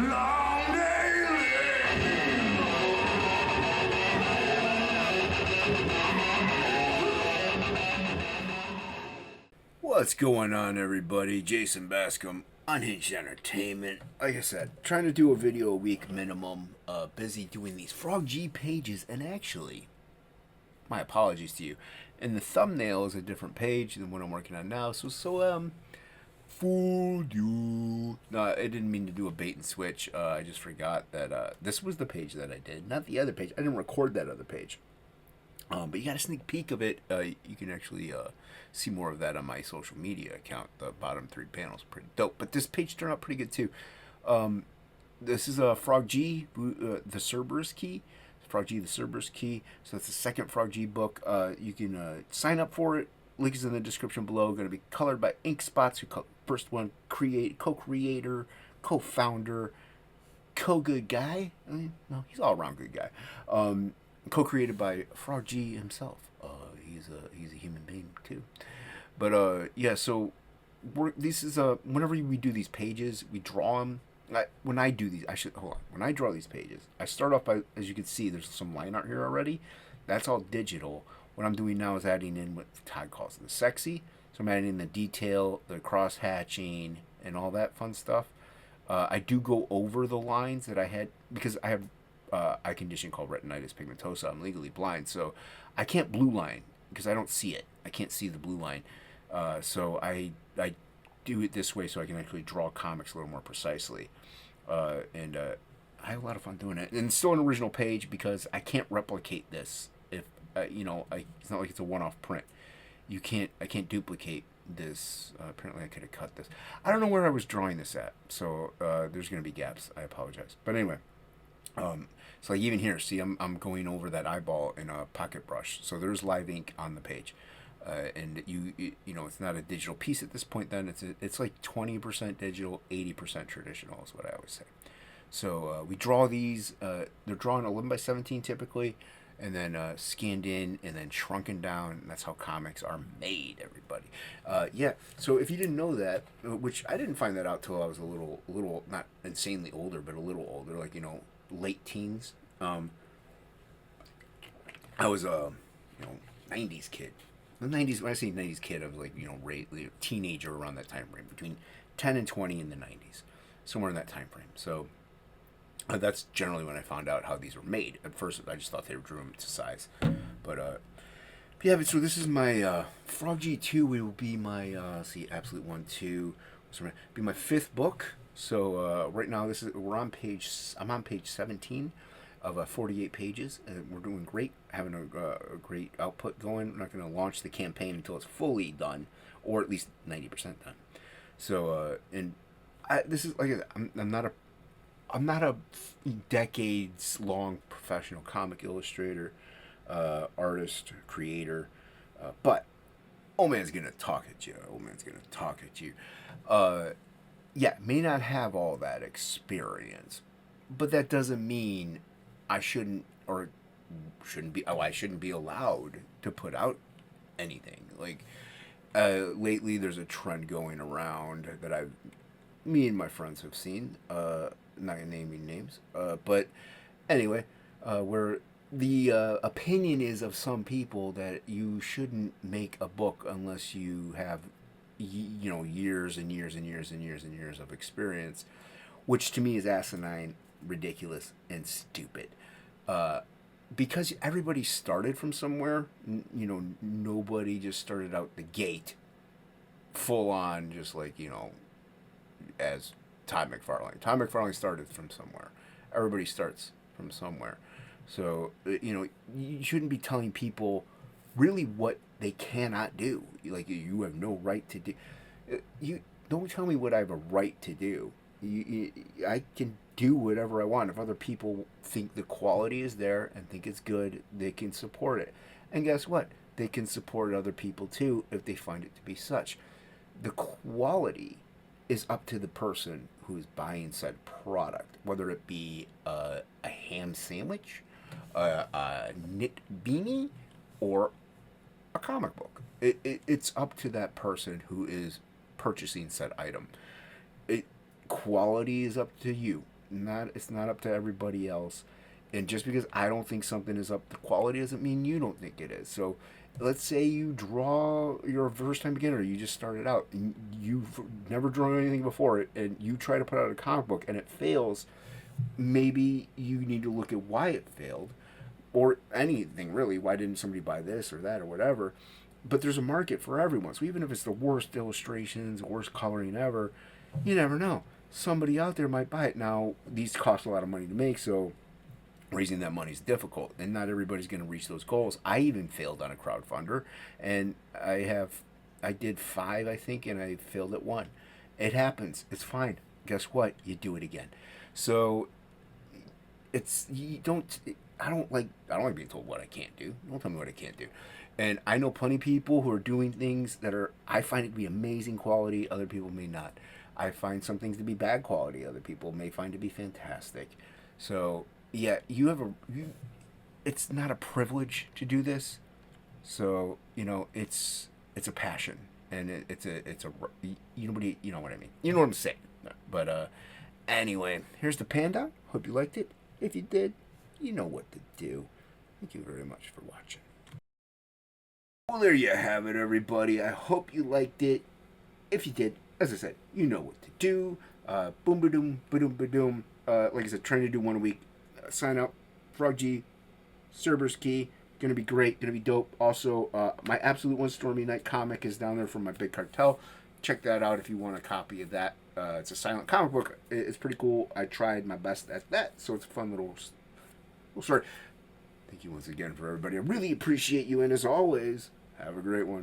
Long day What's going on, everybody? Jason Bascom, Unhinged Entertainment. Like I said, trying to do a video a week minimum. Busy doing these Frog G pages, and actually, my apologies to you. And the thumbnail is a different page than what I'm working on now. Fooled you. No, I didn't mean to do a bait and switch. I just forgot that this was the page that I did, not the other page. I didn't record that other page. But you got a sneak peek of it. You can actually see more of that on my social media account. The bottom three panels pretty dope. But this page turned out pretty good too. This is a Frog G, the Cerberus key. Frog G, the Cerberus key. So that's the second Frog G book. You can sign up for it. Link is in the description below. Going to be colored by Ink Spots. First one, co-creator, co-founder, co-good guy. I mean, no, he's all around good guy. Co-created by Frog G himself. He's a human being too. But yeah, so this is whenever we do these pages, we draw them. When I do these, when I draw these pages, I start off by, as you can see, there's some line art here already. That's all digital. What I'm doing now is adding in what Todd calls the sexy. So I'm adding in the detail, the cross hatching, and all that fun stuff. I do go over the lines that I had because I have eye condition called retinitis pigmentosa. I'm legally blind, so I can't blue line because I don't see it. I can't see the blue line. So I do it this way so I can actually draw comics a little more precisely. And I have a lot of fun doing it. And it's still an original page because I can't replicate this. If it's not like it's a one-off print. I can't duplicate this. Apparently I could have cut this. I don't know where I was drawing this at, so there's going to be gaps. I apologize. But anyway, so like even here, see, I'm going over that eyeball in a pocket brush. So there's live ink on the page, and you know it's not a digital piece at this point. Then it's like 20% digital, 80% traditional is what I always say. So we draw these. They're drawn 11 by 17 typically, and then scanned in and then shrunken down. And that's how comics are made, everybody. Yeah. So if you didn't know that, which I didn't find that out till I was a little not insanely older, but a little older, like late teens. I was a 90s kid. The 90s, when I say 90s kid, I was like teenager around that time frame, between 10 and 20 in the 90s, somewhere in that time frame. So that's generally when I found out how these were made. At first, I just thought they were drew them to size, but yeah. So this is my Frog G2. Will be my Absolute 1, 2. Be my fifth book. So right now I'm on page 17 of 48 pages, and we're doing great, having a great output going. I'm not going to launch the campaign until it's fully done, or at least 90% done. So this is like I'm not a decades long professional comic illustrator, artist, creator, but old man's gonna talk at you. Yeah, may not have all that experience, but that doesn't mean I shouldn't be allowed to put out anything. Like lately, there's a trend going around that me and my friends have seen. Not naming names, but anyway, where the opinion is of some people that you shouldn't make a book unless you have years and years and years and years and years of experience, which to me is asinine, ridiculous, and stupid. Because everybody started from somewhere. Nobody just started out the gate full on, just like as Todd McFarlane. Todd McFarlane started from somewhere. Everybody starts from somewhere. So you shouldn't be telling people really what they cannot do. Like, you have no right to do. You don't tell me what I have a right to do. I can do whatever I want. If other people think the quality is there and think it's good, they can support it. And guess what? They can support other people too if they find it to be such. The quality is up to the person who's buying said product, whether it be a ham sandwich, a knit beanie, or a comic book. It's up to that person who is purchasing said item. Quality is up to you. not it's not up to everybody else. And just because I don't think something is up to quality doesn't mean you don't think it is. So let's say you draw, you're a first time beginner, you just started out and you've never drawn anything before, and you try to put out a comic book and it fails. Maybe you need to look at why it failed, or anything really. Why didn't somebody buy this or that or whatever? But there's a market for everyone. So even if it's the worst illustrations, worst coloring ever, you never know. Somebody out there might buy it. Now, these cost a lot of money to make, so raising that money is difficult, and not everybody's going to reach those goals. I even failed on a crowdfunder, and I did 5, I think, and I failed at 1. It happens. It's fine. Guess what? You do it again. So it's you don't. I don't like being told what I can't do. Don't tell me what I can't do. And I know plenty of people who are doing things that are I find it to be amazing quality. Other people may not. I find some things to be bad quality. Other people may find to be fantastic. So yeah, it's not a privilege to do this. So it's a passion, and it's a you know what I mean. You know what I'm saying. But anyway, here's the panda. Hope you liked it. If you did, you know what to do. Thank you very much for watching. Well, there you have it, everybody. I hope you liked it. If you did, as I said, you know what to do. Boom, ba doom, ba doom, ba doom. Like I said, trying to do one a week. Sign up, Frog G, Cerberus Key. Gonna be great, gonna be dope. Also, my Absolute One Stormy Night comic is down there from my Big Cartel. Check that out if you want a copy of that. It's a silent comic book. It's pretty cool. I tried my best at that, so it's a fun little story. Thank you once again for everybody. I really appreciate you, and as always, have a great one.